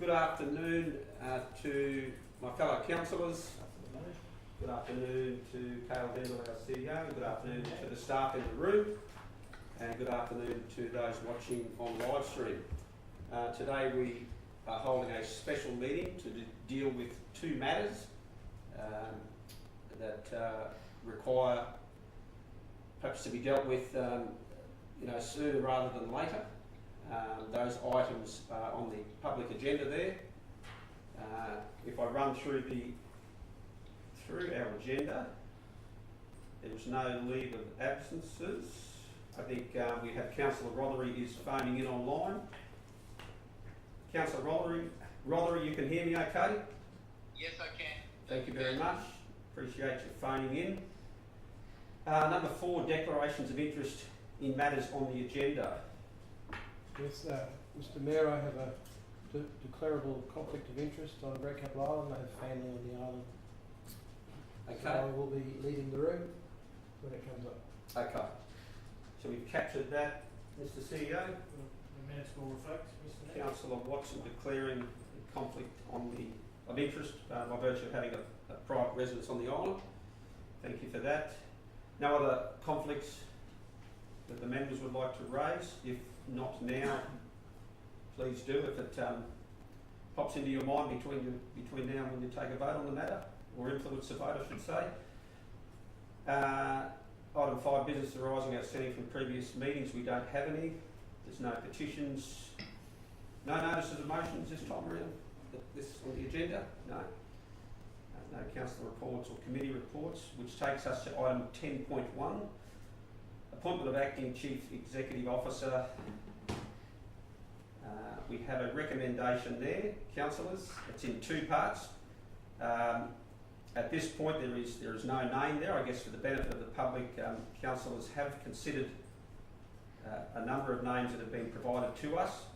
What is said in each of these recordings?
Good afternoon to my fellow councillors. Good afternoon to Cale Dendle, our CEO. Good afternoon to the staff in the room. And good afternoon to those watching on live stream. Today we are holding a special meeting to deal with two matters that require perhaps to be dealt with sooner rather than later. Those items are on the public agenda there. If I run through our agenda, there was no leave of absences. I think we have Councillor Rothery is phoning in online. Councillor Rothery, you can hear me okay? Yes, I can. Thank you very much. Appreciate you phoning in. Number 4, declarations of interest in matters on the agenda. Yes, Mr Mayor, I have a declarable conflict of interest on Great Capital Island. I have family on the island. Okay. So I will be leaving the room when it comes up. Okay. So we've captured that, Mr CEO. The minutes will reflect, Mr Mayor. Councillor Watson declaring a conflict of interest by virtue of having a private residence on the island. Thank you for that. No other conflicts that the members would like to raise? If not now, please do. If it pops into your mind between now and when you take a vote on the matter, or influence the vote, I should say. Item 5, business arising outstanding from previous meetings. We don't have any. There's no petitions. No notices of motions this time around. This on the agenda? No. No councillor reports or committee reports, which takes us to item 10.1. Appointment of Acting Chief Executive Officer. We have a recommendation there, councillors. It's in 2 parts. At this point, there is no name there. I guess for the benefit of the public, councillors have considered a number of names that have been provided to us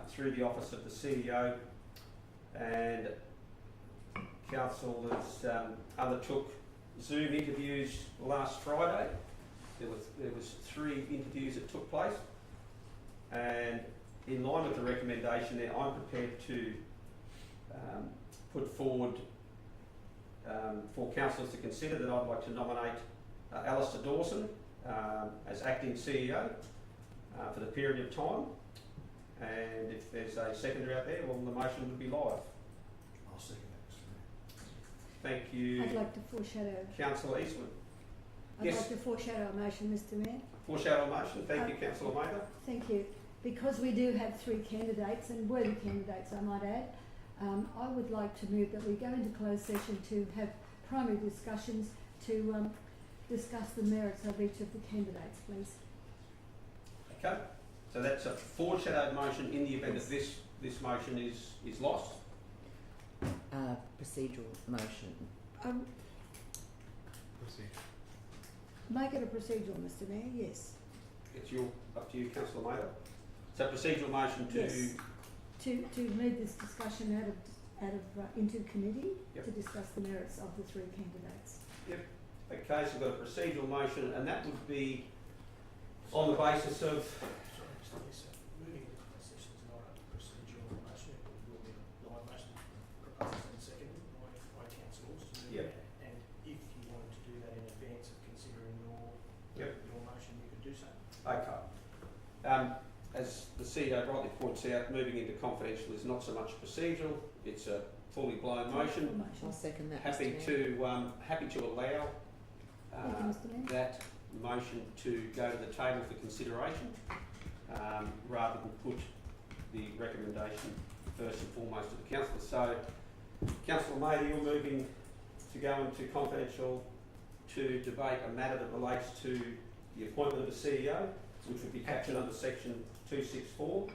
through the office of the CEO, and councillors undertook Zoom interviews last Friday. There was 3 interviews that took place, and in line with the recommendation there, I'm prepared to put forward for councillors to consider that I'd like to nominate Alistair Dawson as acting CEO for the period of time. And if there's a seconder out there, well, the motion would be live. I'll second that, Mr Mayor. Thank you. I'd like to foreshadow. Councillor Eastwood. I'd Yes. like to foreshadow a motion, Mr Mayor. Foreshadow motion. Thank you, Councillor Mather. Thank you. Because we do have 3 candidates, and worthy candidates I might add, I would like to move that we go into closed session to have primary discussions to discuss the merits of each of the candidates, please. Okay. So that's a foreshadowed motion in the event that this motion is lost. Procedural motion. Proceed. Make it a procedural, Mr Mayor, yes. It's up to you, Councillor Mather. So procedural motion to... Yes. To move this discussion out of into committee. Yep. To discuss the merits of the 3 candidates. Yep. Okay, so we've got a procedural motion, and that would be on the basis of... Sorry, Mr Mayor, moving into closed session is not a procedural motion. It will be a live motion proposed and seconded by councillors to do Yep. that. And if you wanted to do that in advance of considering your motion, you could do so. Okay. As the CEO rightly points out, moving into confidential is not so much procedural, it's a fully blown motion. I'll second that. Happy Mr. Mayor. to allow Thank you, Mr Mayor. that motion to go to the table for consideration, rather than put the recommendation first and foremost to the councillor. So, Councillor Mather, you're moving to go into confidential to debate a matter that relates to the appointment of the CEO, which would be captured under section 264.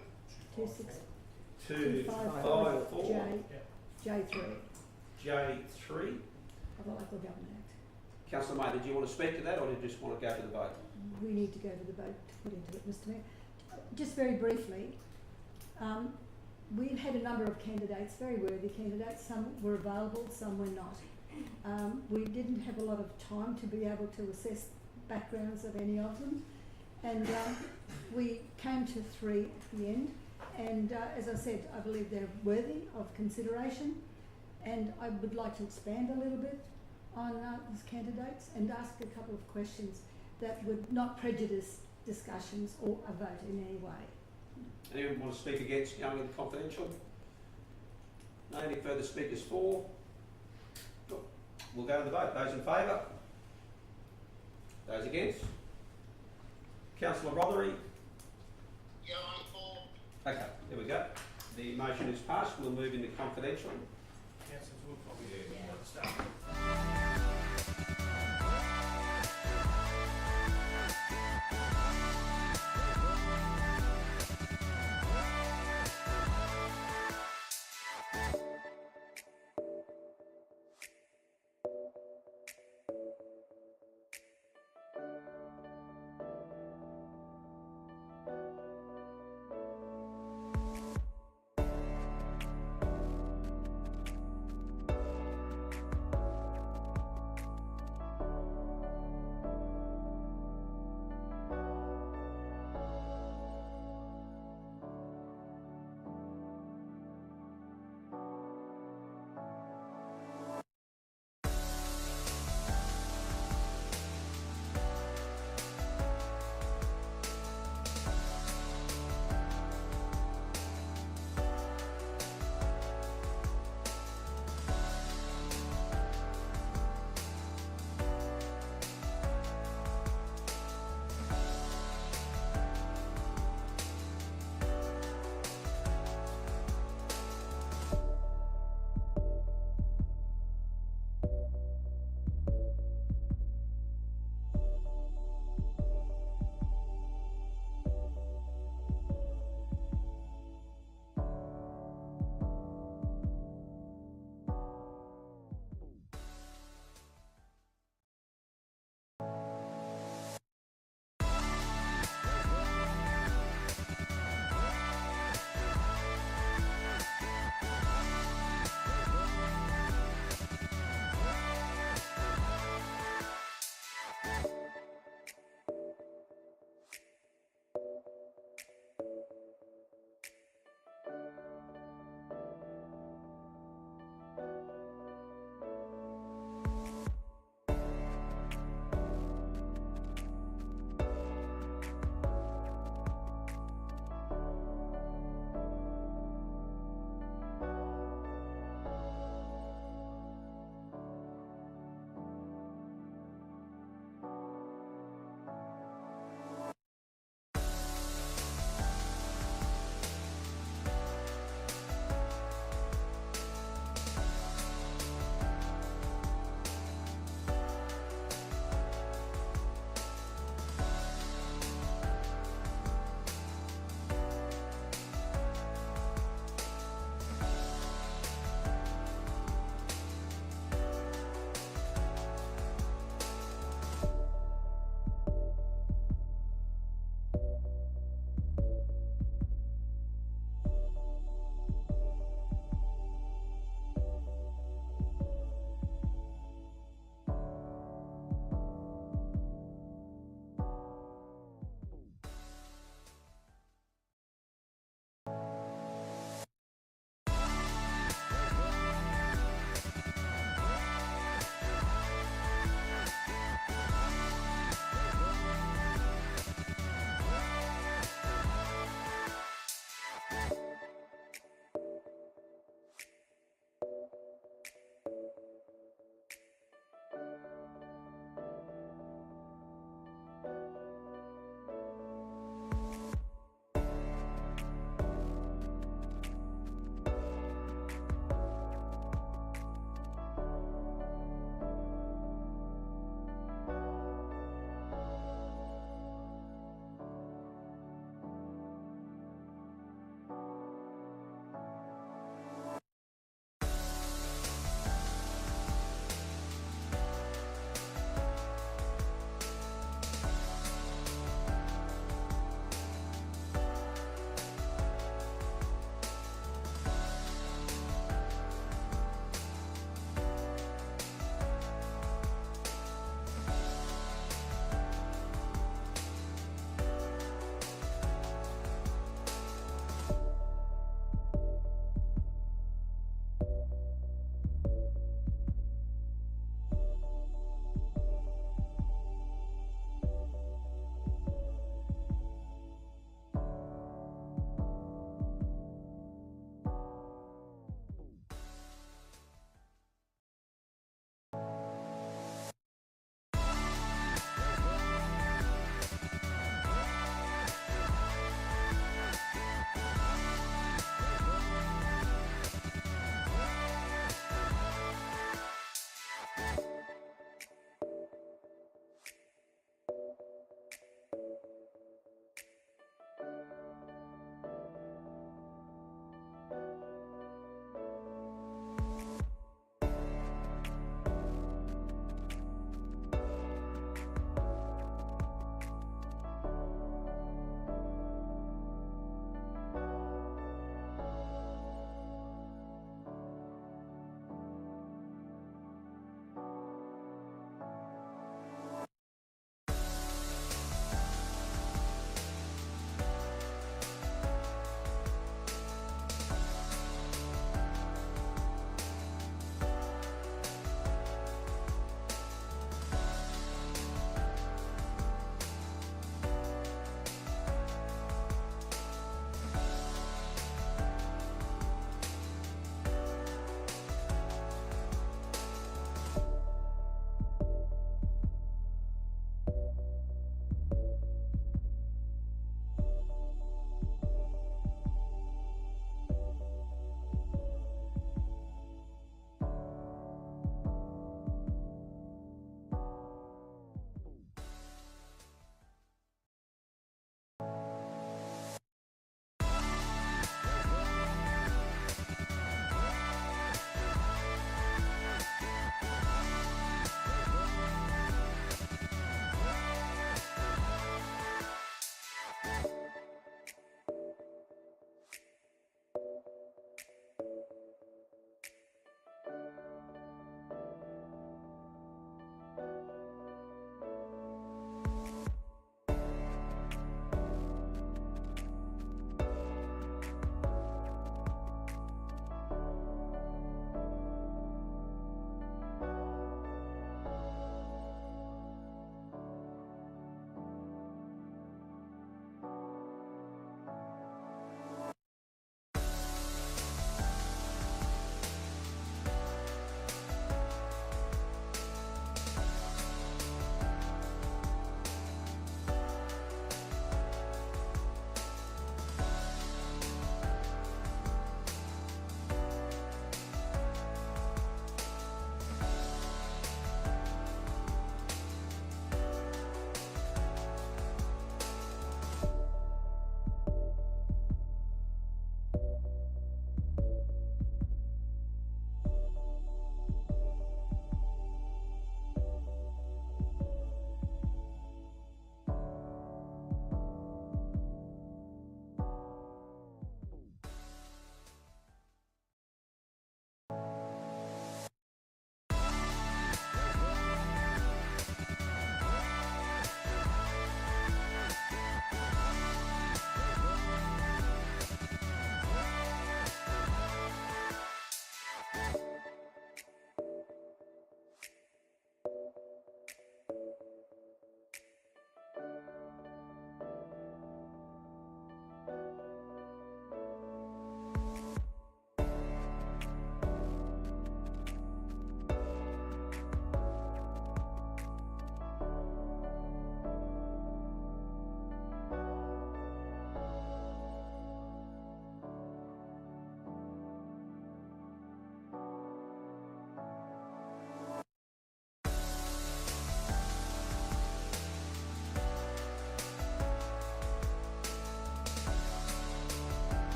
254. J3 J3. of the Local Government Act. Councillor Mather, did you want to speak to that, or did you just want to go to the vote? We need to go to the vote to put into it, Mr Mayor. Just very briefly, we've had a number of candidates, very worthy candidates. Some were available, some were not. We didn't have a lot of time to be able to assess backgrounds of any of them, and we came to 3 at the end. And as I said, I believe they're worthy of consideration, and I would like to expand a little bit on these candidates and ask a couple of questions that would not prejudice discussions or a vote in any way. Anyone want to speak against going into confidential? No, any further speakers for? Good. We'll go to the vote. Those in favour? Those against? Councillor Rothery? Yeah, I'm for. Okay, there we go. The motion is passed. We'll move into confidential. Councillors, we'll probably do it at the start.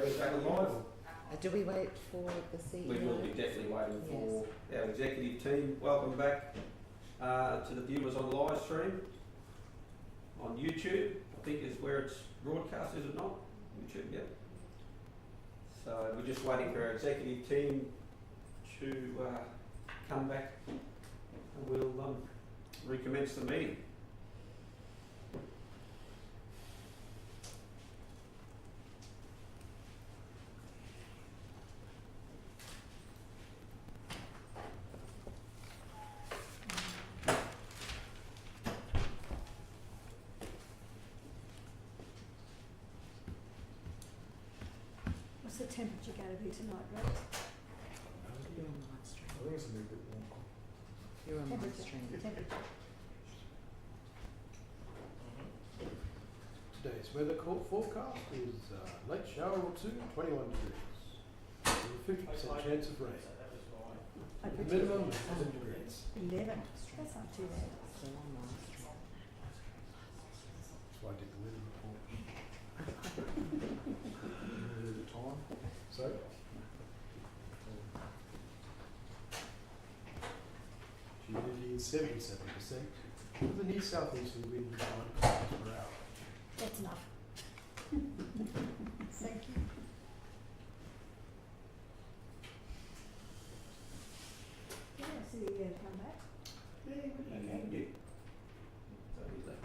we're back live. Do we wait for the CEO? We will be definitely waiting for our executive team. Welcome back to the viewers on live stream on YouTube. I think is where it's broadcast, is it not? YouTube, yeah. So we're just waiting for our executive team to come back, and we'll recommence the meeting. What's the temperature going to be tonight, Rex? You're on live stream. I think it's a little bit warm. You're on live Temperature. stream. Temperature. Today's weather forecast is late shower or two, 21 degrees. With a 50% chance of rain. I The put minimum you is 7 degrees. 11. That's not too bad. Still on live stream. That's why I did the weather report. The time. So, humidity is 77%. With a near southeasterly wind of 9 kilometres per hour. That's enough. Thank you. Yeah, I see you going to come back. Yeah. So he's left.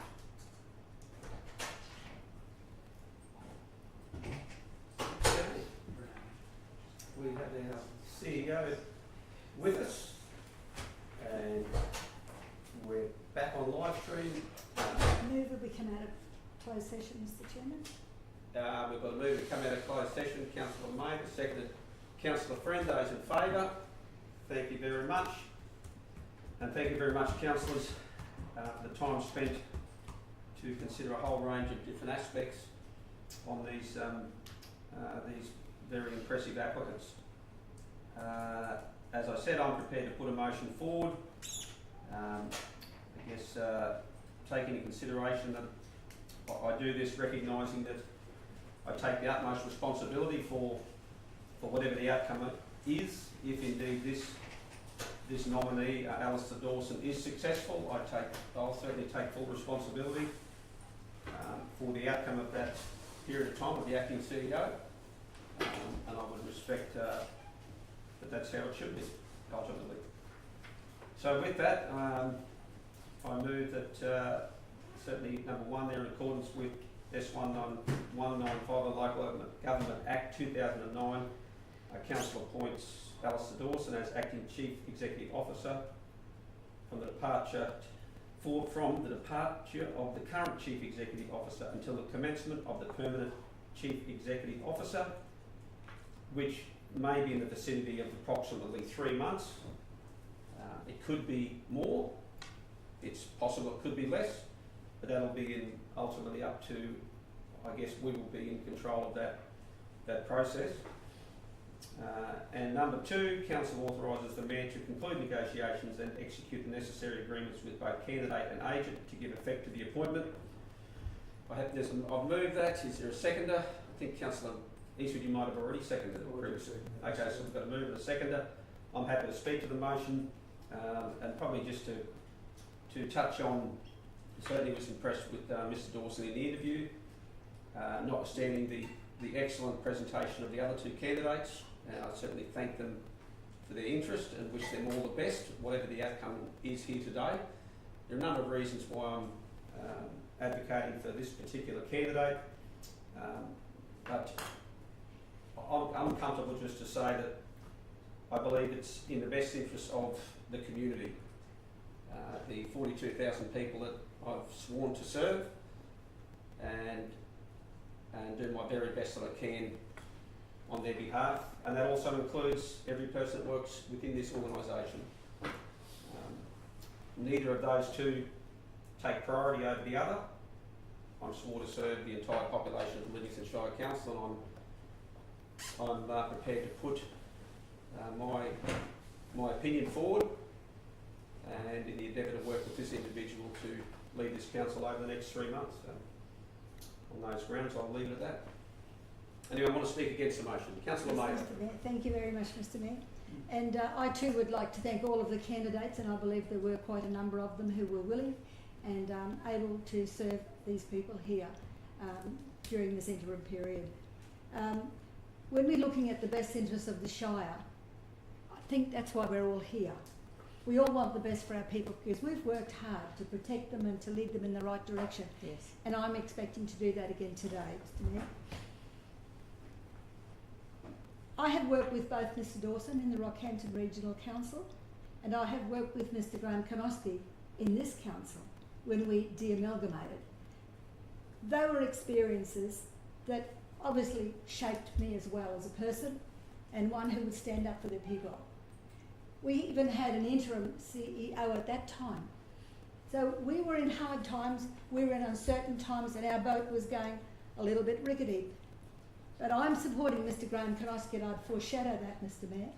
Okay. We have our CEO with us, and we're back on live stream. Move that we come out of closed session, Mr Chairman. We've got a move to come out of closed session. Councillor Maver, seconded Councillor Friend. Those in favour? Thank you very much. And thank you very much, councillors, for the time spent to consider a whole range of different aspects on these very impressive applicants. As I said, I'm prepared to put a motion forward. I guess taking into consideration that I do this recognising that I take the utmost responsibility for whatever the outcome is, if indeed this nominee, Alistair Dawson, is successful. I'll certainly take full responsibility for the outcome of that period of time with the acting CEO, and I would respect that that's how it should be, ultimately. So with that, I move that certainly number one, they're in accordance with S19195, the Local Government Act 2009, Council appoints Alistair Dawson as Acting Chief Executive Officer from the departure of the current Chief Executive Officer until the commencement of the permanent Chief Executive Officer, which may be in the vicinity of approximately 3 months. It could be more, it's possible it could be less, but that'll be ultimately up to, I guess we will be in control of that process. And number two, Council authorises the Mayor to conclude negotiations and execute the necessary agreements with both candidate and agent to give effect to the appointment. I've moved that. Is there a seconder? I think Councillor Eastwood, you might have already seconded it previously. Okay, so we've got a move and a seconder. I'm happy to speak to the motion, and probably just to touch on, certainly was impressed with Mr Dawson in the interview, notwithstanding the excellent presentation of the other two candidates. I certainly thank them for their interest and wish them all the best, whatever the outcome is here today. There are a number of reasons why I'm advocating for this particular candidate, but I'm comfortable just to say that I believe it's in the best interest of the community, the 42,000 people that I've sworn to serve, and do my very best that I can on their behalf, and that also includes every person that works within this organisation. Neither of those two take priority over the other. I'm sworn to serve the entire population of the Livingstone Shire Council, and I'm prepared to put my opinion forward, and in the endeavour to work with this individual to lead this council over the next 3 months. So on those grounds, I'll leave it at that. Anyone want to speak against the motion? Councillor Yes, Mayor. Mr. Mayor. Thank you very much, Mr. Mayor. And I too would like to thank all of the candidates, and I believe there were quite a number of them who were willing and able to serve these people here during this interim period. When we're looking at the best interests of the Shire, I think that's why we're all here. We all want the best for our people because we've worked hard to protect them and to lead them in the right direction. Yes. And I'm expecting to do that again today, Mr. Mayor. I have worked with both Mr Dawson in the Rockhampton Regional Council and I have worked with Mr Graham Konoski in this council when we de-amalgamated. They were experiences that obviously shaped me as well as a person and one who would stand up for their people. We even had an interim CEO at that time. So we were in hard times, we were in uncertain times and our boat was going a little bit rickety. But I'm supporting Mr Graham Konoski and I'd foreshadow that, Mr Mayor,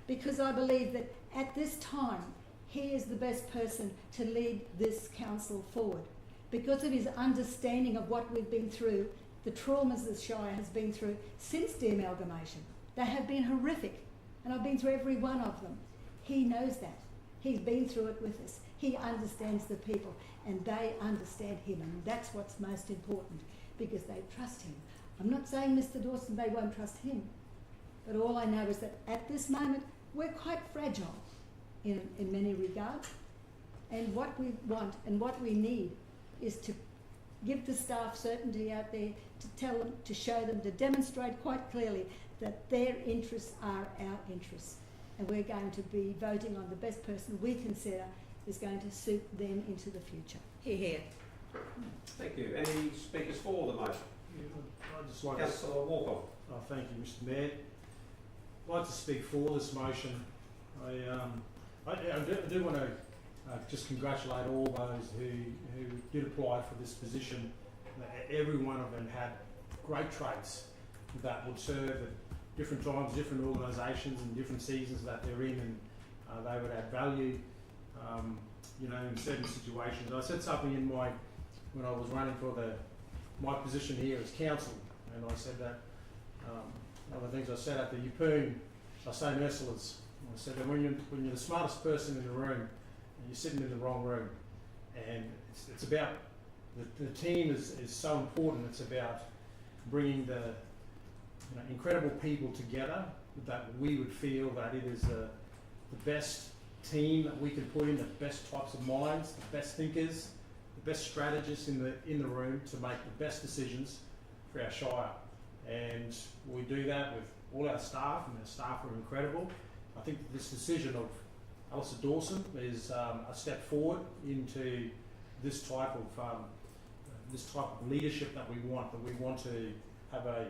because I believe that at this time he is the best person to lead this council forward because of his understanding of what we've been through, the traumas the Shire has been through since de-amalgamation. They have been horrific and I've been through every one of them. He knows that. He's been through it with us. He understands the people and they understand him and that's what's most important because they trust him. I'm not saying Mr Dawson they won't trust him, but all I know is that at this moment we're quite fragile in many regards and what we want and what we need is to give the staff certainty out there, to tell them, to show them, to demonstrate quite clearly that their interests are our interests and we're going to be voting on the best person we consider is going to suit them into the future. Hear, hear. Thank you. Any speakers for the motion? I'd just like to, Councillor Walker. thank you, Mr Mayor. I'd like to speak for this motion. I do want to just congratulate all those who did apply for this position. Every one of them had great traits that would serve at different times, different organisations and different seasons that they're in, and they would add value, you know, in certain situations. I said something in when I was running for my position here as council, and I said that one of the things I said at the Yeppoon, I say Ursula's. I said that when you're the smartest person in the room, and you're sitting in the wrong room, and it's about the team is so important. It's about bringing the incredible people together that we would feel that it is the best team that we can put in, the best types of minds, the best thinkers, the best strategists in the room to make the best decisions for our Shire. And we do that with all our staff, and our staff are incredible. I think that this decision of Alistair Dawson is a step forward into this type of leadership that we want. That we want to have a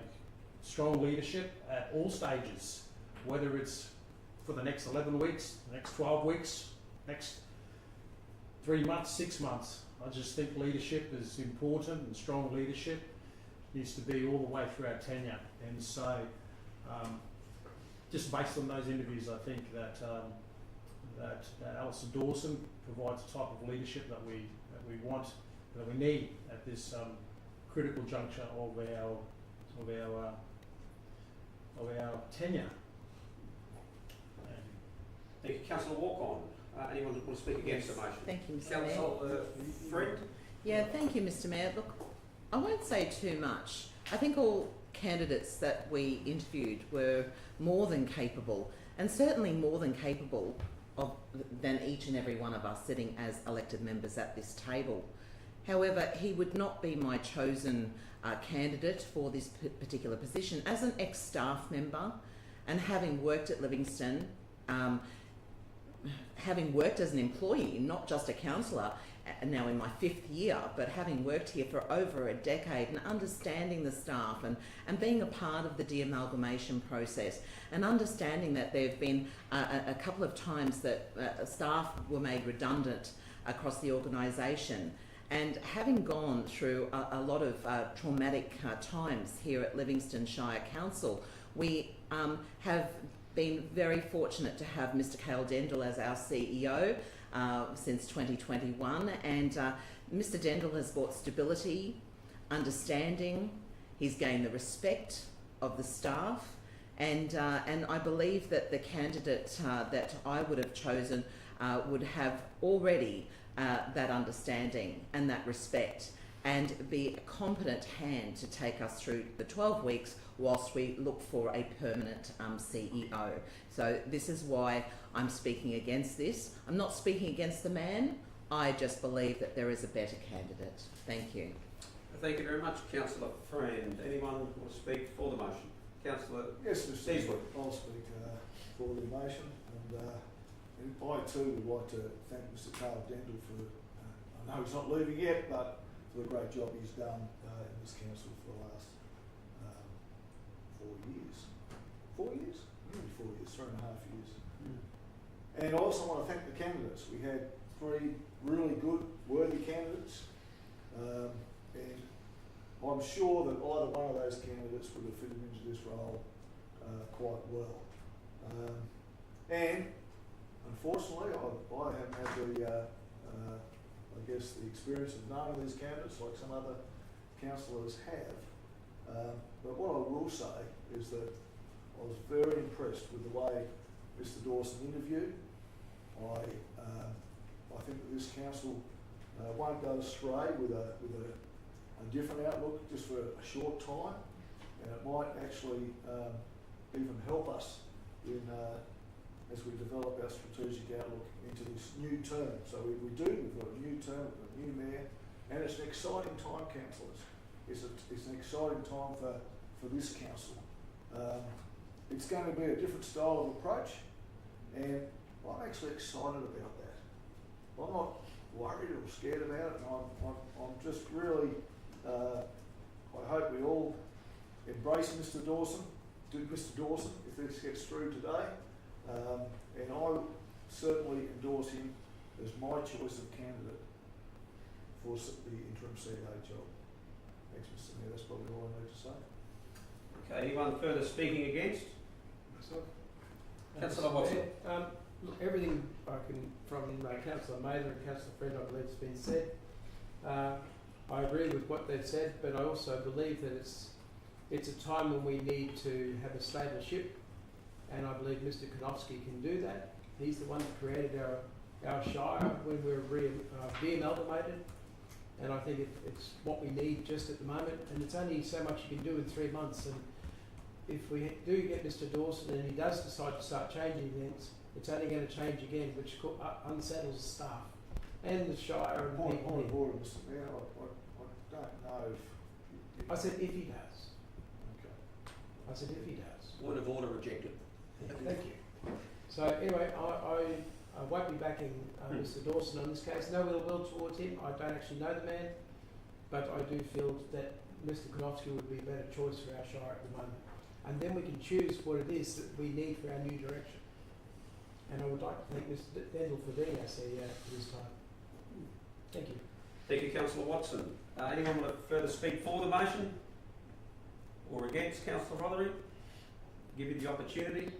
strong leadership at all stages, whether it's for the next 11 weeks, the next 12 weeks, next 3 months, 6 months. I just think leadership is important, and strong leadership needs to be all the way through our tenure. And so, just based on those interviews, I think that Alistair Dawson provides the type of leadership that we want, that we need at this critical juncture of our tenure. Thank you. Councillor Walk-on. Anyone want to speak against the motion? Thank you, Mr Mayor. Councillor Friend. Yeah, thank you, Mr Mayor. Look, I won't say too much. I think all candidates that we interviewed were more than capable, and certainly more than capable than each and every one of us sitting as elected members at this table. However, he would not be my chosen candidate for this particular position. As an ex-staff member and having worked at Livingstone, having worked as an employee, not just a councillor, now in my 5th year, but having worked here for over a decade and understanding the staff and being a part of the de-amalgamation process and understanding that there have been a couple of times that staff were made redundant across the organisation, and having gone through a lot of traumatic times here at Livingstone Shire Council, we have been very fortunate to have Mr Cale Dendel as our CEO since 2021, and Mr Dendel has brought stability, understanding, he's gained the respect of the staff, and I believe that the candidate that I would have chosen would have already that understanding and that respect, and be a competent hand to take us through the 12 weeks whilst we look for a permanent CEO. So this is why I'm speaking against this. I'm not speaking against the man. I just believe that there is a better candidate. Thank you. Thank you very much, Councillor Friend. Anyone will speak for the motion? Councillor Yes, Mr. Eastwood. I'll speak for the motion, and I too would like to thank Mr. Carl Dendel for, I know he's not leaving yet, but for the great job he's done in this council for the last 4 years. 4 years? Nearly 4 years, 3.5 years. And I also want to thank the candidates. We had 3 really good, worthy candidates, and I'm sure that either one of those candidates would have fitted into this role quite well. And unfortunately, I haven't had the, I guess, the experience of knowing these candidates like some other councillors have. But what I will say is that I was very impressed with the way Mr. Dawson interviewed. I think that this council won't go astray with a different outlook just for a short time, and it might actually even help us in as we develop our strategic outlook into this new term. So we've got a new term, we've got a new mayor, and it's an exciting time, councillors. It's an exciting time for this council. It's going to be a different style of approach, and I'm actually excited about that. I'm not worried or scared about it, and I'm just really, I hope we all embrace Mr. Dawson, if this gets through today, and I certainly endorse him as my choice of candidate for the interim CEO job. Thanks, Mr. Mayor, that's probably all I need to say. Okay, anyone further speaking against? Myself. Councillor Watson. Look, everything I can from Councillor Mather and Councillor Friend, I believe, has been said. I agree with what they've said, but I also believe that it's a time when we need to have a stable ship, and I believe Mr. Konofsky can do that. He's the one that created our shire when we were de-amalgamated, and I think it's what we need just at the moment, and it's only so much you can do in 3 months. And if we do get Mr. Dawson and he does decide to start changing things, it's only going to change again, which unsettles the staff and the shire and Point people. of order, Mr. Mayor, I don't know if... I said if he does. Okay. I said if he does. Point of order rejected. Thank you. So anyway, I won't be backing Mr. Dawson on this case. No ill will towards him. I don't actually know the man, but I do feel that Mr. Konofsky would be a better choice for our shire at the moment. And then we can choose what it is that we need for our new direction. And I would like to thank Mr. Dendel for being our CEO for this time. Thank you. Thank you, Councillor Watson. Anyone want to further speak for the motion or against? Councillor Rothery, give you the opportunity.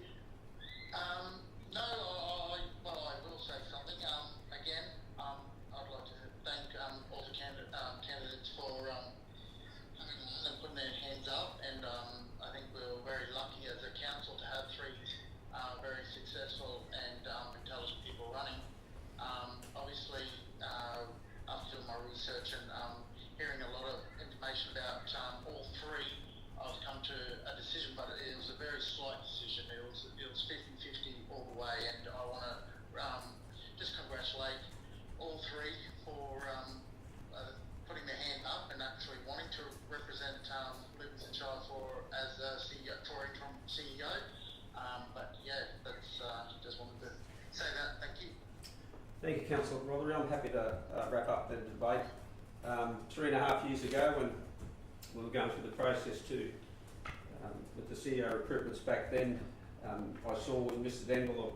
No, I will say something. Again, I'd like to thank all the candidates for putting their hands up, and I think we're very lucky as a council to have 3 very successful and intelligent people running. Obviously, after doing my research and hearing a lot of information about all 3, I've come to a decision, but it was a very slight decision. It was 50-50 all the way, and I want to just congratulate all 3 for putting their hand up and actually wanting to represent Livingstone Shire as CEO, for interim CEO. But yeah, that's just wanted to say that. Thank you. Thank you, Councillor Rothery. I'm happy to wrap up the debate. 3.5 years ago, when we were going through the process with the CEO recruitments back then, I saw in Mr. Dendel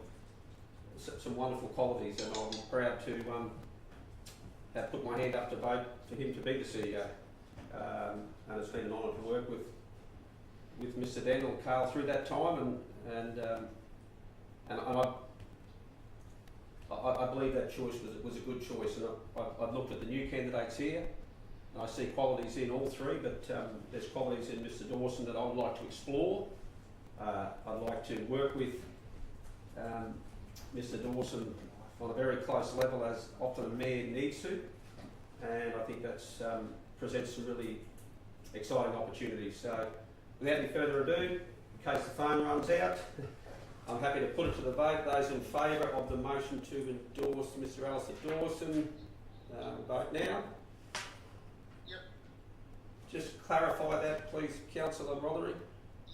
some wonderful qualities, and I'm proud to have put my hand up to vote for him to be the CEO. And it's been an honour to work with Mr. Dendel and Carl through that time, and I believe that choice was a good choice. And I've looked at the new candidates here, I see qualities in all three, but there's qualities in Mr Dawson that I would like to explore. I'd like to work with Mr Dawson on a very close level, as often a mayor needs to, and I think that presents some really exciting opportunities. So without any further ado, in case the phone runs out, I'm happy to put it to the vote. Those in favour of the motion to endorse Mr Alistair Dawson, vote now. Yep. Just clarify that, please, Councillor Rothery.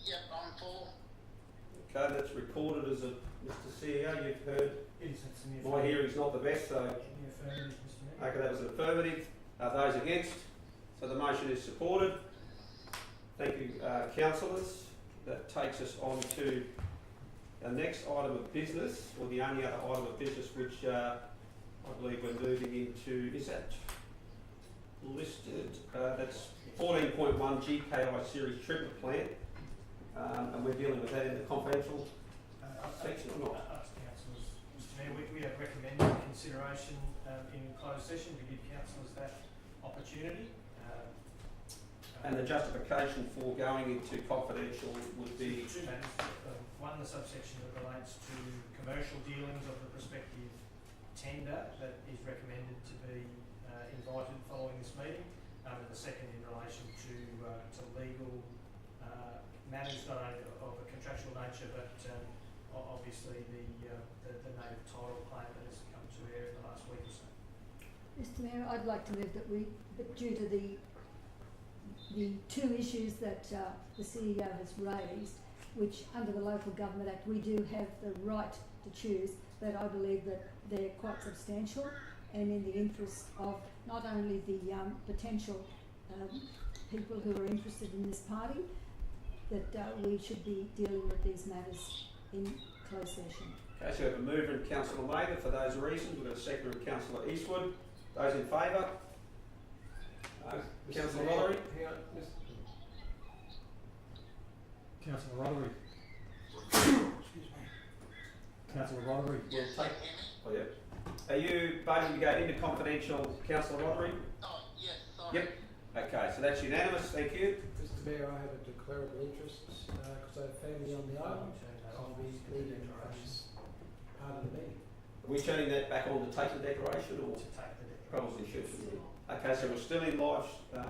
Yep, I'm for. Okay, that's recorded as a Mr CEO. You've heard It is, it's in the my hearing's not the best, so In the affirmative, Mr Mayor. okay, that was an affirmative. Those against? So the motion is supported. Thank you, councillors. That takes us on to the next item of business, or the only other item of business, which I believe we're moving into. Is that listed? That's 14.1 GKI series treatment plant, and we're dealing with that in the confidential section or not? Up to councillors, Mr Mayor, we have recommended consideration in closed session to give councillors that opportunity. And the justification for going into confidential would be? Two matters. One, the subsection that relates to commercial dealings of the prospective tender that is recommended to be invited following this meeting, and the second in relation to legal matters, not only of a contractual nature, but obviously the native title claim that has come to air in the last week or so. Mr Mayor, I'd like to move that due to the two issues that the CEO has raised, which under the Local Government Act we do have the right to choose, but I believe that they're quite substantial and in the interest of not only the potential people who are interested in this party, that we should be dealing with these matters in closed session. Okay, so we have a mover in Councillor Mather for those reasons. We've got a seconder in Councillor Eastwood. Those in favour? Councillor Rothery? Hang on, Councillor Rothery. Excuse me. Councillor Rothery. Yes, take- can you hear me? Oh, yeah. Are you voting to go into confidential, Councillor Rothery? Oh, yes, sorry. Yep. Okay, so that's unanimous. Thank you. Mr Mayor, I have a declarable interest because I have family on the island. I'll be leading this part of the meeting. Are we turning that back on to take the declaration, or To take the declaration. probably should? Okay, so we're still in live,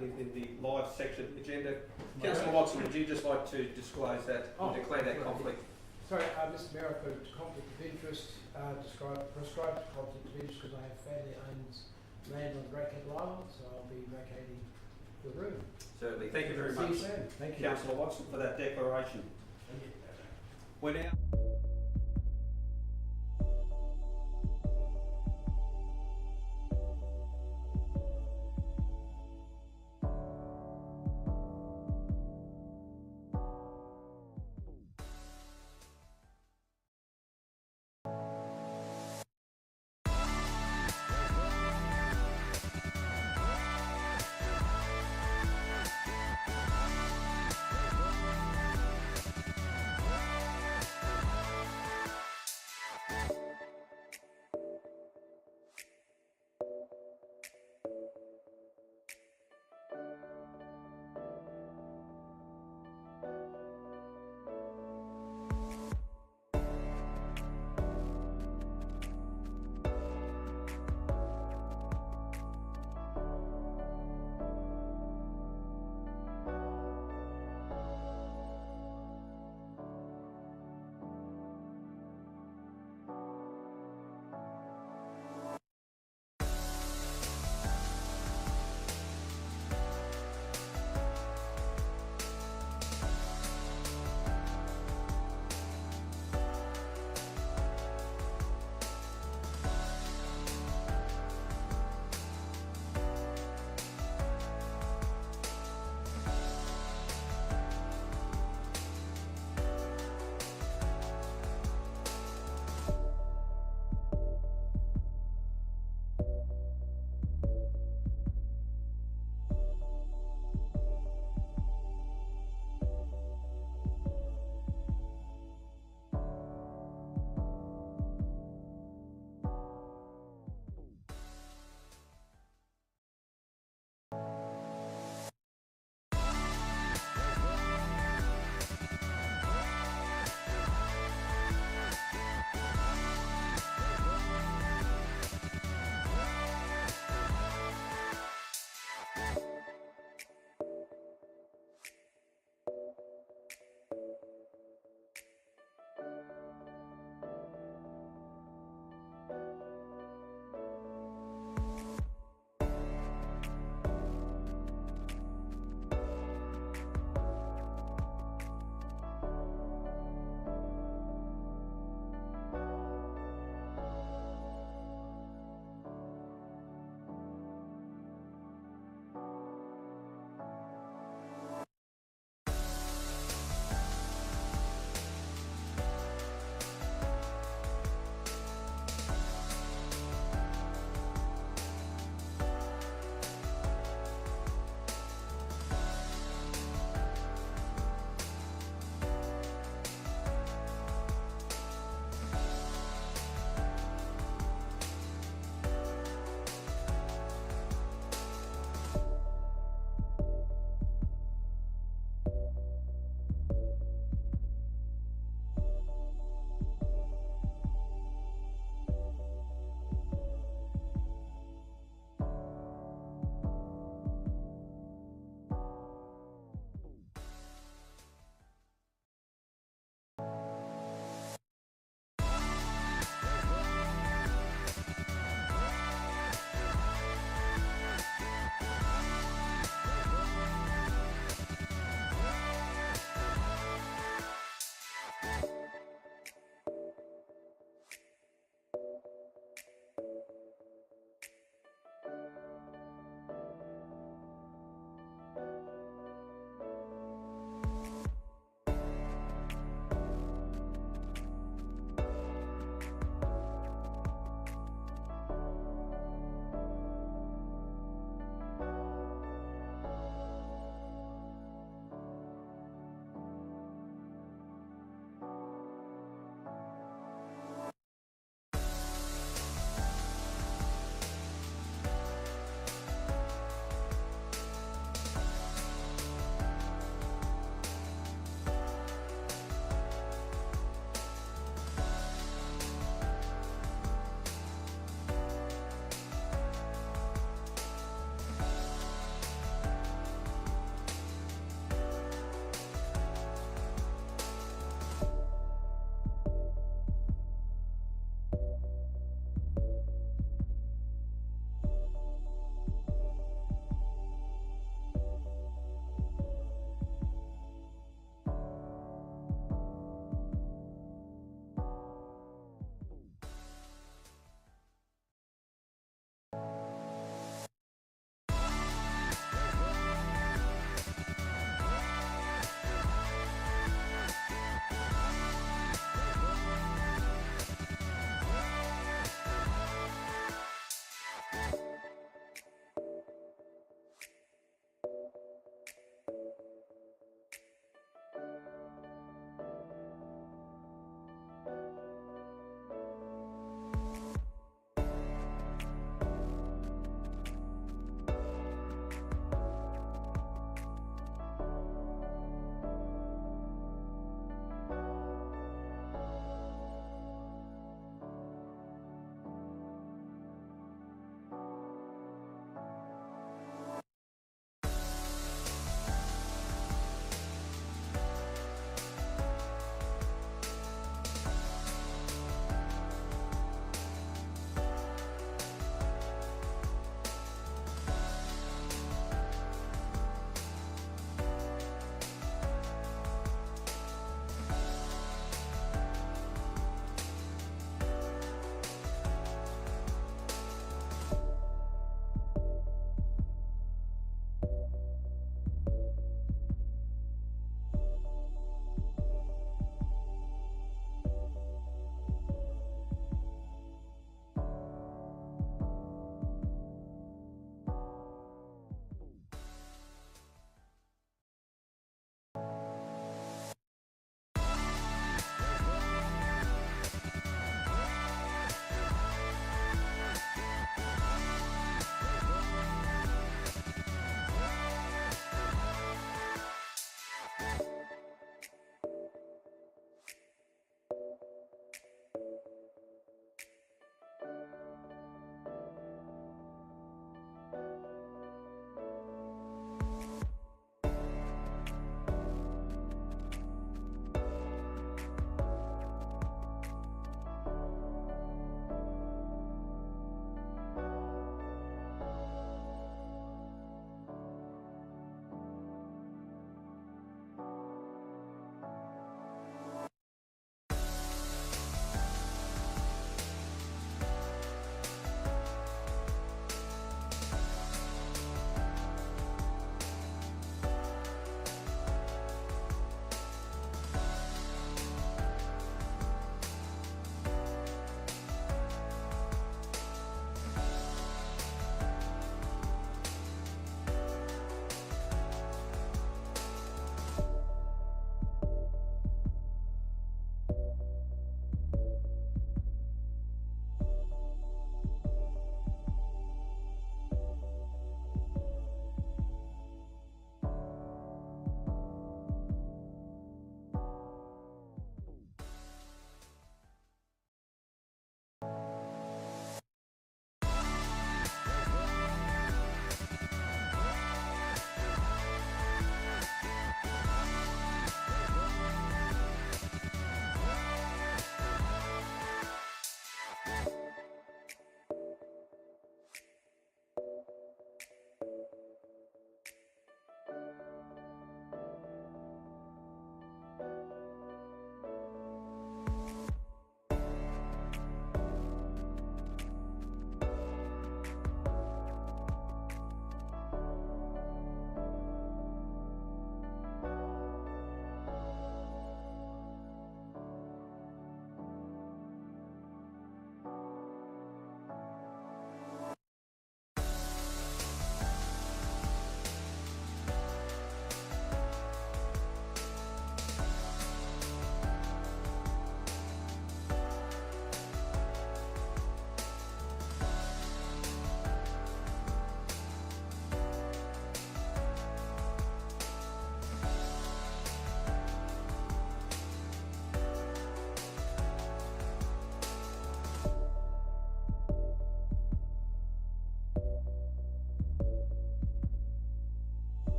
in the live section of the agenda. Councillor Watson, would you just like to disclose that, or Oh, declare that sorry. conflict? Sorry, Mr Mayor, I've got a conflict of interest, prescribed conflict of interest because I have family owns land on Great Kettle Island, so I'll be vacating the room. Certainly. Thank you very See you much, soon. Thank you. Councillor Watson, for that declaration. We're now.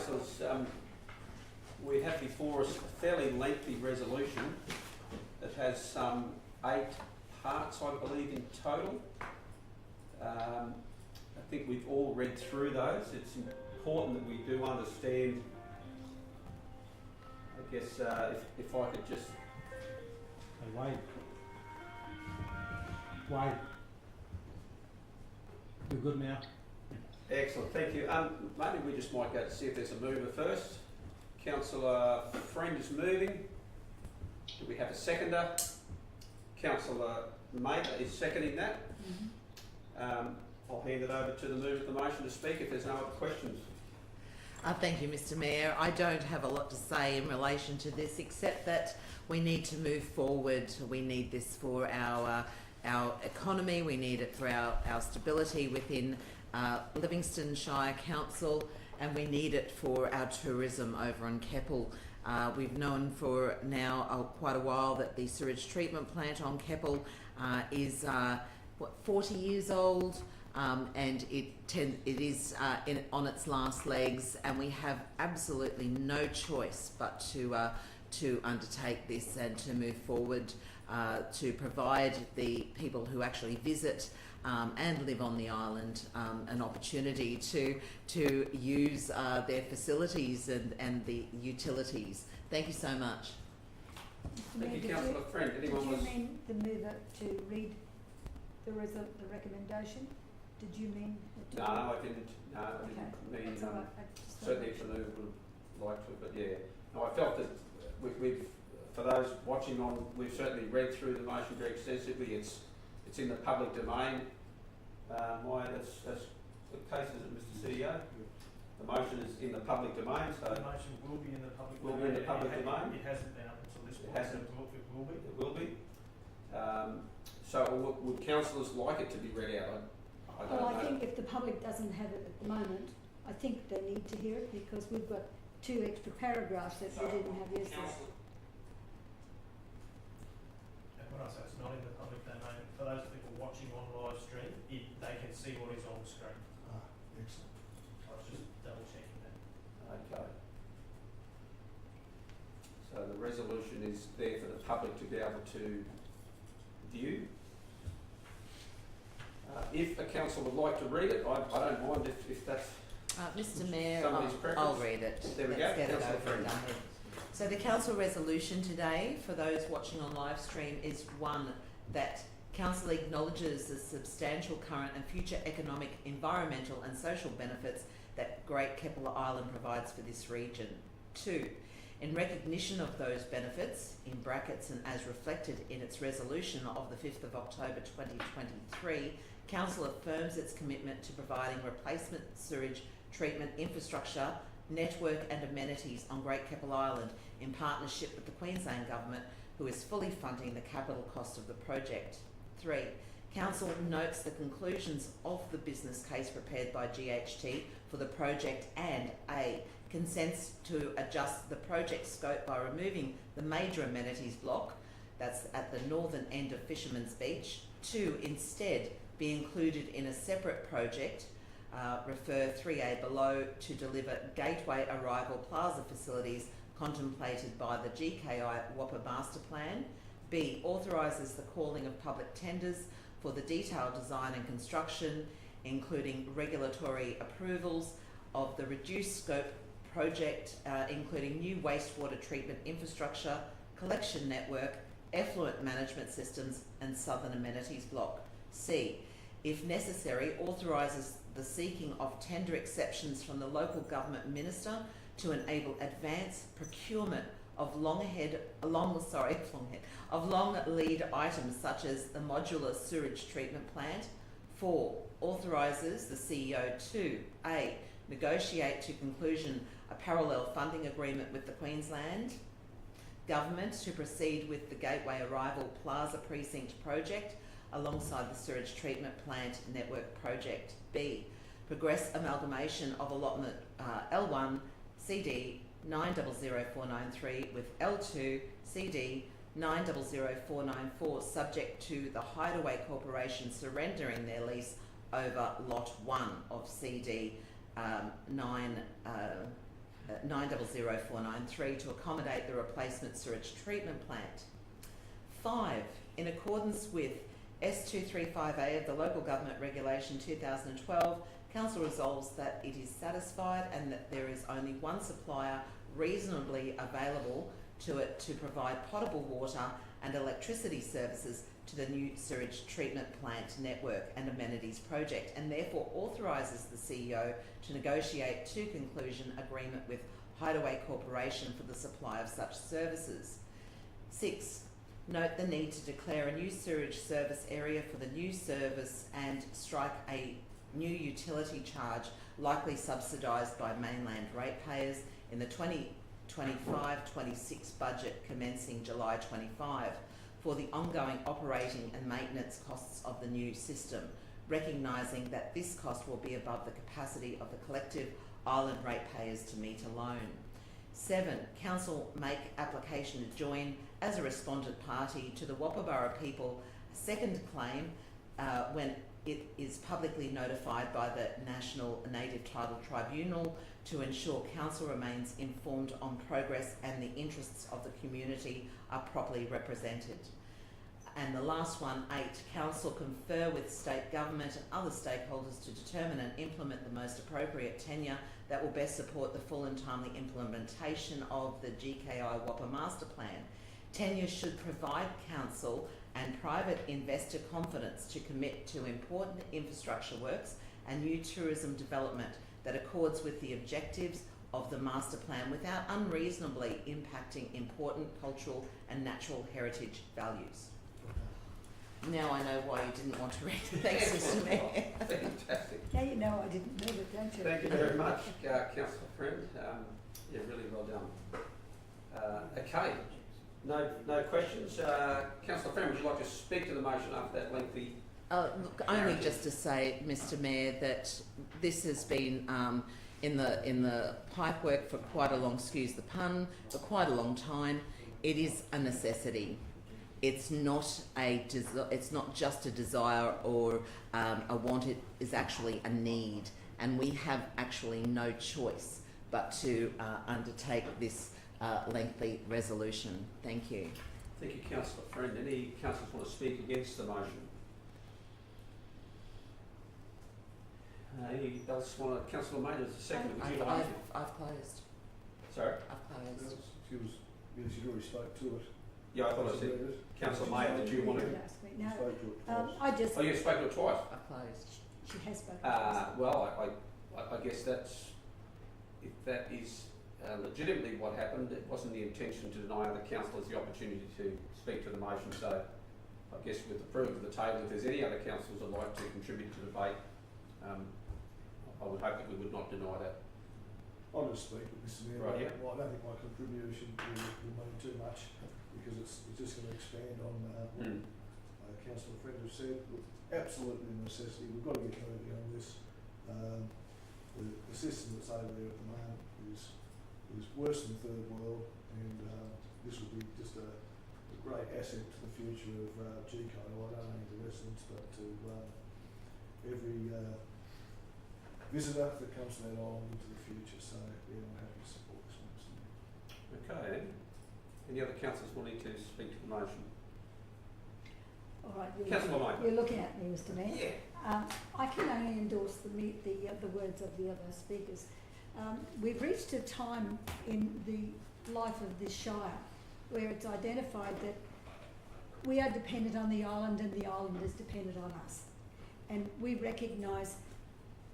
councillors, we have before us a fairly lengthy resolution that has 8 parts, I believe, in total. I think we've all read through those. It's important that we do understand, I guess, if I could just... Hey, Wade. Wade. You're good now? Excellent, thank you. Maybe we just might go to see if there's a mover first. Councillor Friend is moving. Do we have a seconder? Councillor Mather is seconding that. I'll hand it over to the mover of the motion to speak if there's no other questions. Thank you, Mr. Mayor. I don't have a lot to say in relation to this, except that we need to move forward. We need this for our economy. We need it for our stability within Livingstone Shire Council, and we need it for our tourism over on Keppel. We've known for now quite a while that the sewage treatment plant on Keppel is 40 years old, and it is on its last legs, and we have absolutely no choice but to undertake this and to move forward to provide the people who actually visit and live on the island an opportunity to use their facilities and the utilities. Thank you so much. Thank you, Councillor Friend. Did you mean the mover to read the recommendation? Did you mean? No, I didn't. No, I Okay. didn't mean. That's all right. I just Certainly, if the mover would like to, but yeah. No, I felt that we've for those watching on, we've certainly read through the motion very extensively. It's in the public domain. Why that's the case, is it, Mr. CEO? The motion is in the public domain, so The motion will be in the public will domain. be in the public domain. It hasn't been up until this point. It hasn't. So it will be. It will be. So would councillors like it to be read out? I don't Well, know. I think if the public doesn't have it at the moment, I think they need to hear it because we've got 2 extra paragraphs that we didn't have yesterday. And when I say it's not in the public domain, for those people watching on live stream, they can see what is on the screen. Excellent. I was just double checking that. Okay. So the resolution is there for the public to be able to view. If a council would like to read it, I don't mind if that's... Mr. Mayor, Somebody's preference? I'll read it. There we Let's go. get it Councillor over and Friend. done with. So the council resolution today, for those watching on live stream, is one that council acknowledges the substantial current and future economic, environmental and social benefits that Great Keppel Island provides for this region. 2, in recognition of those benefits, in brackets and as reflected in its resolution of the 5th of October 2023, Council affirms its commitment to providing replacement sewage treatment infrastructure, network and amenities on Great Keppel Island in partnership with the Queensland Government, who is fully funding the capital cost of the project. 3, Council notes the conclusions of the business case prepared by GHT for the project and A, consents to adjust the project scope by removing the major amenities block, that's at the northern end of Fisherman's Beach, to instead be included in a separate project, refer 3A below, to deliver gateway arrival plaza facilities contemplated by the GKI Whopper Master Plan. B, authorises the calling of public tenders for the detailed design and construction, including regulatory approvals of the reduced scope project, including new wastewater treatment infrastructure, collection network, effluent management systems and southern amenities block. C, if necessary, authorises the seeking of tender exceptions from the local government minister to enable advanced procurement of long lead items such as the modular sewage treatment plant. 4, authorises the CEO to A, negotiate to conclusion a parallel funding agreement with the Queensland Government to proceed with the Gateway Arrival Plaza Precinct project alongside the sewage treatment plant network project. B, progress amalgamation of allotment L1 CD 900493 with L2 CD 900494 subject to the Hideaway Corporation surrendering their lease over lot 1 of CD 900493 to accommodate the replacement sewage treatment plant. 5. In accordance with S235A of the Local Government Regulation 2012, Council resolves that it is satisfied and that there is only one supplier reasonably available to it to provide potable water and electricity services to the new sewage treatment plant network and amenities project, and therefore authorises the CEO to negotiate to conclusion agreement with Hideaway Corporation for the supply of such services. 6. Note the need to declare a new sewage service area for the new service and strike a new utility charge likely subsidised by mainland ratepayers in the 2025-26 budget commencing July 25 for the ongoing operating and maintenance costs of the new system, recognising that this cost will be above the capacity of the collective island ratepayers to meet alone. 7. Council make application to join as a respondent party to the Wapabara people a second claim when it is publicly notified by the National Native Title Tribunal to ensure Council remains informed on progress and the interests of the community are properly represented. And the last one, 8, Council confer with state government and other stakeholders to determine and implement the most appropriate tenure that will best support the full and timely implementation of the GKI WAPA Master Plan. Tenure should provide Council and private investor confidence to commit to important infrastructure works and new tourism development that accords with the objectives of the master plan without unreasonably impacting important cultural and natural heritage values. Now I know why you didn't want to read it. Thanks, Mr. Mayor. Fantastic. Now you know I didn't move it, don't you? Thank you very much, Councillor Friend. Yeah, really well done. Okay, no questions. Councillor Friend, would you like to speak to the motion after that lengthy? Look, only just to say, Mr. Mayor, that this has been in the pipework for quite a long, excuse the pun, for quite a long time. It is a necessity. It's not it's not just a desire or a want. It is actually a need, and we have actually no choice but to undertake this lengthy resolution. Thank you. Thank you, Councillor Friend. Any councillors want to speak against the motion? Any else want to? Councillor Maynard is the second. Would you like to? I've closed. Sorry? I've closed. She already spoke to it. Yeah, I thought I said. Councillor Maynard, did you want to? Ask me. No, Spoke to it twice. I just. Oh, you spoke to it twice. I've closed. She has spoken. Well, I guess that's, if that is legitimately what happened, it wasn't the intention to deny other councillors the opportunity to speak to the motion. So I guess with approval of the table, if there's any other councillors who'd like to contribute to the debate, I would hope that we would not deny that. I'll just speak with Mr. Mayor. Right, yeah. Well, I don't think my contribution will mean too much because it's just going to expand on what Councillor Friend has said. Absolutely a necessity. We've got to get moving on this. The system that's over there at the moment is worse than third world, and this will be just a great asset to the future of GCO, not only the residents but to every visitor that comes to that island into the future. So yeah, I'm happy to support this one. Okay. Any other councillors wanting to speak to the motion? All right. Councillor Maynard. You're looking at me, Mr. Mayor. Yeah. I can only endorse the words of the other speakers. We've reached a time in the life of this Shire where it's identified that we are dependent on the island and the island is dependent on us. And we recognise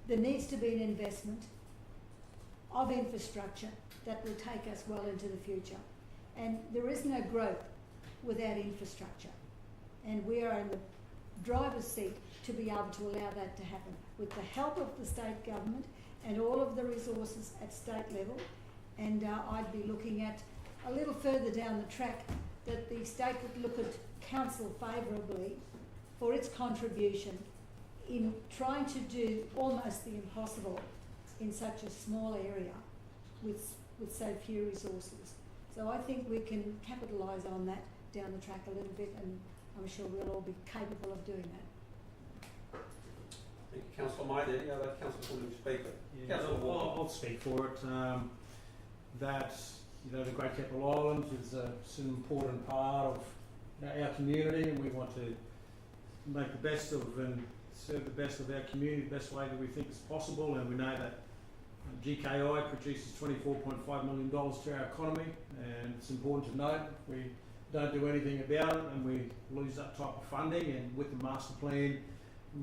there needs to be an investment of infrastructure that will take us well into the future. And there is no growth without infrastructure. And we are in the driver's seat to be able to allow that to happen with the help of the state government and all of the resources at state level. And I'd be looking at a little further down the track that the state would look at council favourably for its contribution in trying to do almost the impossible in such a small area with so few resources. So I think we can capitalise on that down the track a little bit, and I'm sure we'll all be capable of doing that. Thank you, Councillor Maynard. Any other councillors wanting to speak? Yeah, Councillor Walker. I'll speak for it. that the Great Keppel Island is an important part of our community, and we want to make the best of and serve the best of our community the best way that we think is possible. And we know that GKI produces $24.5 million to our economy, and it's important to note we don't do anything about it and we lose that type of funding. And with the master plan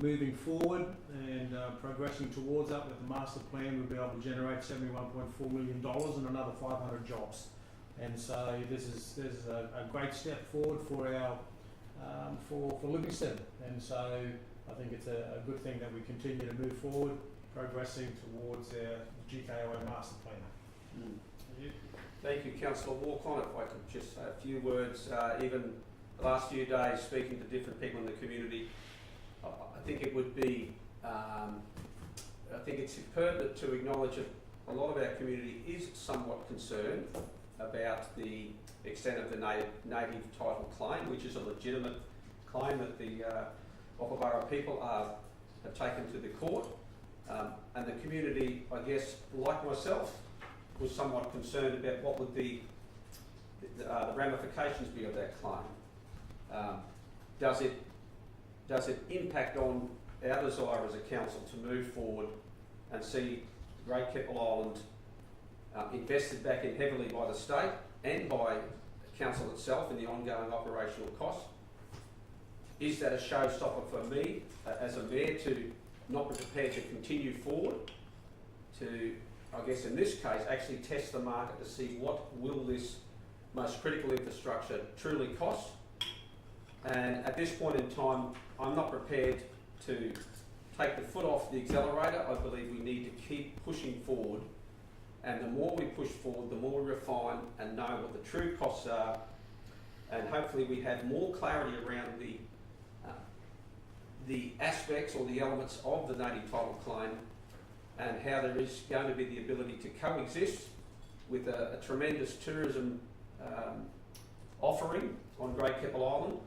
moving forward and progressing towards that with the master plan, we'll be able to generate $71.4 million and another 500 jobs. And so this is a great step forward for our for Livingstone. And so I think it's a good thing that we continue to move forward, progressing towards our GKI master plan. Thank you, Councillor Walcon. If I could just say a few words, even the last few days speaking to different people in the community, I think it would be, I think it's pertinent to acknowledge that a lot of our community is somewhat concerned about the extent of the native title claim, which is a legitimate claim that the Wagga people have taken to the court. And the community, I guess, like myself, was somewhat concerned about what would the ramifications be of that claim. Does it impact on our desire as a council to move forward and see Great Keppel Island invested back in heavily by the state and by the council itself in the ongoing operational costs? Is that a showstopper for me as a mayor to not be prepared to continue forward, to, I guess in this case, actually test the market to see what will this most critical infrastructure truly cost? And at this point in time, I'm not prepared to take the foot off the accelerator. I believe we need to keep pushing forward, and the more we push forward, the more we refine and know what the true costs are, and hopefully we have more clarity around the aspects or the elements of the native title claim, and how there is going to be the ability to coexist with a tremendous tourism offering on Great Keppel Island,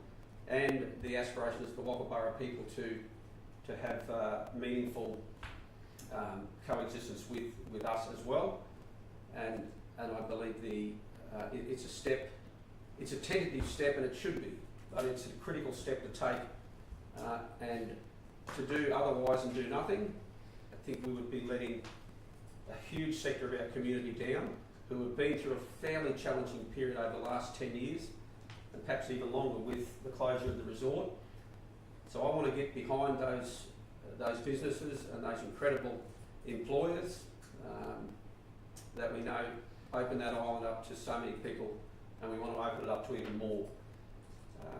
and the aspirations of the Wagga people to have meaningful coexistence with us as well. And I believe it's a step, it's a tentative step, and it should be, but it's a critical step to take. And to do otherwise and do nothing, I think we would be letting a huge sector of our community down, who have been through a fairly challenging period over the last 10 years, and perhaps even longer with the closure of the resort. So I want to get behind those businesses and those incredible employers that we know open that island up to so many people, and we want to open it up to even more.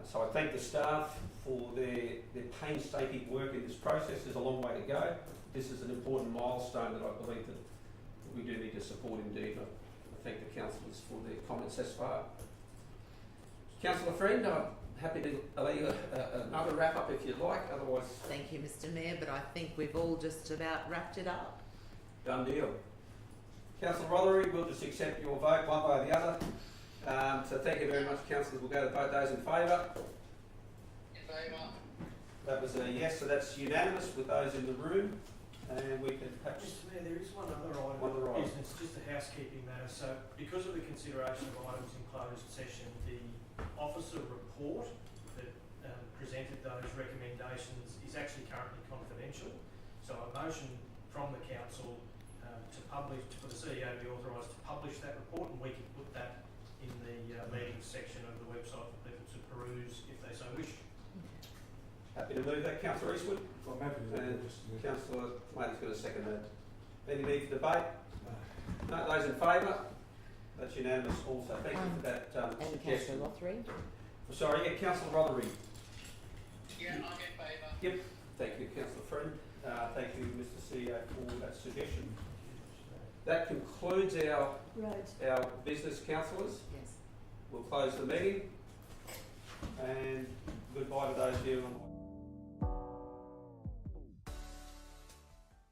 So I thank the staff for their painstaking work in this process. There's a long way to go. This is an important milestone that I believe that we do need to support indeed. I thank the councillors for their comments thus far. Councillor Friend, I'm happy to allow you another wrap up if you'd like, otherwise... Thank you, Mr Mayor, but I think we've all just about wrapped it up. Done deal. Councillor Rothery, we'll just accept your vote one way or the other. So thank you very much, councillors. We'll go to vote those in favour. In favour. That was a yes, so that's unanimous with those in the room. And we can perhaps... Mr Mayor, there is one other item of business, just a housekeeping matter. So because of the consideration of items in closed session, the officer report that presented those recommendations is actually currently confidential. So a motion from the council to publish, for the CEO to be authorised to publish that report, and we can put that in the meetings section of the website for people to peruse if they so wish. Happy to move that, Councillor Eastwood. I'm happy to And do this. Councillor Matey's going to second that. Any need for debate? No, those in favour? That's unanimous also. Thank you for that And suggestion. Councillor Lothering. Sorry, yeah, Councillor Rothery. Yeah, I'm in favour. Yep. Thank you, Councillor Friend. Thank you, Mr CEO, for that suggestion. That concludes our business, councillors. Yes. We'll close the meeting, and goodbye to those here on